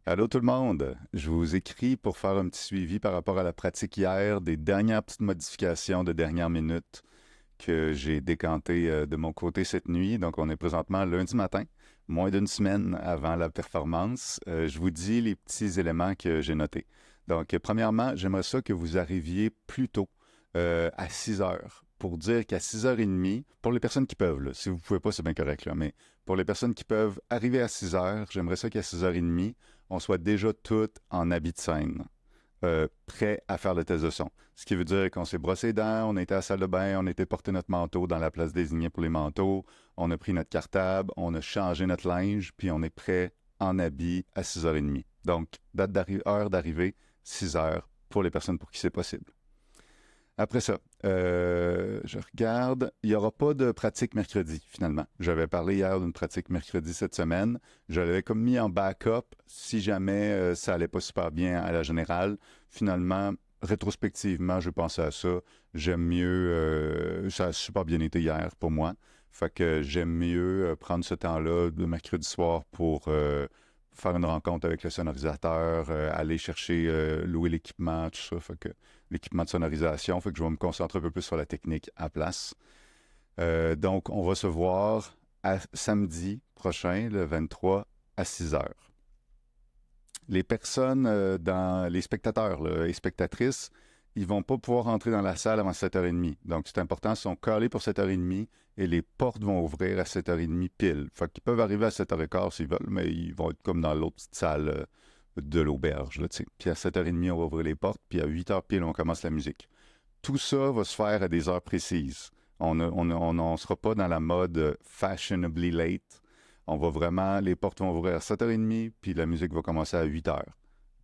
Allô tout le monde, je vous écris pour faire un petit suivi par rapport à la pratique hier des dernières petites modifications de dernière minute que j'ai décantées de mon côté cette nuit. Donc on est présentement lundi matin, moins d'une semaine avant la performance. Je vous dis les petits éléments que j'ai notés. Donc premièrement, j'aimerais ça que vous arriviez plus tôt à 6 heures pour dire qu'à 6h30, pour les personnes qui peuvent, là, si vous ne pouvez pas, c'est bien correct, là, mais pour les personnes qui peuvent arriver à 6 heures, j'aimerais ça qu'à 6h30, on soit déjà toutes en habit de scène, prêts à faire le test de son. Ce qui veut dire qu'on s'est brossé les dents, on était à la salle de bain, on était porté notre manteau dans la place désignée pour les manteaux, on a pris notre cartable, on a changé notre linge, puis on est prêt en habit à 6h30. Donc, heure d'arrivée, 6 heures pour les personnes pour qui c'est possible. Après ça, je regarde. Il n'y aura pas de pratique mercredi, finalement. J'avais parlé hier d'une pratique mercredi cette semaine. Je l'avais comme mis en backup si jamais ça allait pas super bien à la générale. Finalement, rétrospectivement, je pensais à ça. J'aime mieux. Ça a super bien été hier pour moi. Fait que j'aime mieux prendre ce temps-là de mercredi soir pour faire une rencontre avec le sonorisateur, aller chercher, louer l'équipement, tout ça. Fait que l'équipement de sonorisation. Fait que je vais me concentrer un peu plus sur la technique à place. Donc, on va se voir samedi prochain, le 23, à 6 heures. Les personnes, les spectateurs là, et spectatrices, ils vont pas pouvoir entrer dans la salle avant 7h30. Donc, c'est important, ils sont calés pour 7h30 et les portes vont ouvrir à 7h30 pile. Fait qu'ils peuvent arriver à 7h15 s'ils veulent, mais ils vont être comme dans l'autre petite salle de l'auberge. Là, puis à 7h30, on va ouvrir les portes, puis à 8h pile, on commence la musique. Tout ça va se faire à des heures précises. On ne sera pas dans la mode fashionably late. On va vraiment, les portes vont ouvrir à 7h30, puis la musique va commencer à 8h.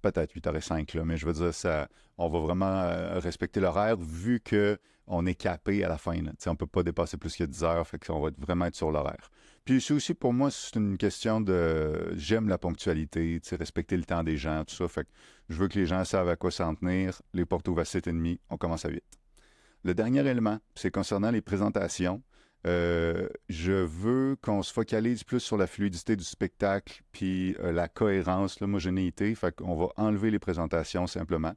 Peut-être 8h05, là, mais je veux dire, ça, on va vraiment respecter l'horaire vu qu'on est capé à la fin. Là. On ne peut pas dépasser plus que 10 heures, fait qu'on va vraiment être sur l'horaire. Puis c'est aussi, pour moi, c'est une question de... J'aime la ponctualité, respecter le temps des gens, tout ça. Fait que je veux que les gens savent à quoi s'en tenir. Les portes ouvrent à 7h30, on commence à 8. Le dernier élément, c'est concernant les présentations. Je veux qu'on se focalise plus sur la fluidité du spectacle puis la cohérence, l'homogénéité. Fait qu'on va enlever les présentations simplement.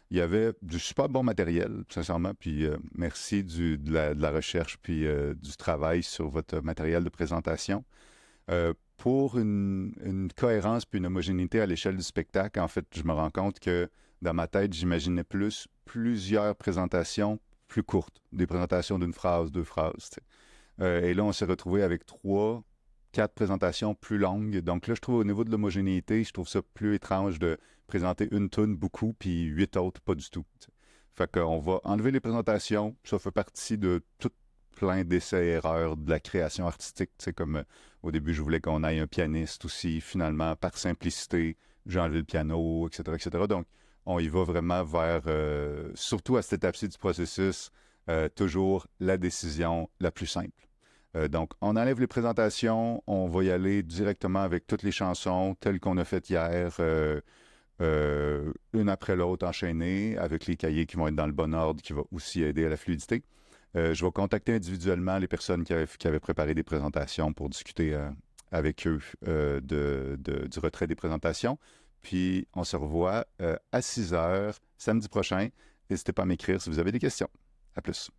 Il y avait du super bon matériel, sincèrement, puis merci de la recherche puis du travail sur votre matériel de présentation. Pour une cohérence puis une homogénéité à l'échelle du spectacle, en fait, je me rends compte que dans ma tête, j'imaginais plusieurs présentations plus courtes, des présentations d'une phrase, deux phrases. Et là, on s'est retrouvé avec trois, quatre présentations plus longues. Donc là, je trouve au niveau de l'homogénéité, je trouve ça plus étrange de présenter une toune beaucoup puis huit autres pas du tout. T'sais. Fait qu'on va enlever les présentations. Ça fait partie de tout plein d'essais-erreurs de la création artistique. Tu sais, comme au début, je voulais qu'on aille un pianiste aussi. Finalement, par simplicité, j'ai enlevé le piano, etc., etc. Donc, on y va vraiment vers, surtout à cette étape-ci du processus, toujours la décision la plus simple. Donc, on enlève les présentations, on va y aller directement avec toutes les chansons telles qu'on a faites hier, une après l'autre enchaînées, avec les cahiers qui vont être dans le bon ordre, qui va aussi aider à la fluidité. Je vais contacter individuellement les personnes qui avaient préparé des présentations pour discuter avec eux du retrait des présentations. Puis, on se revoit à 6 heures samedi prochain. N'hésitez pas à m'écrire si vous avez des questions. À plus.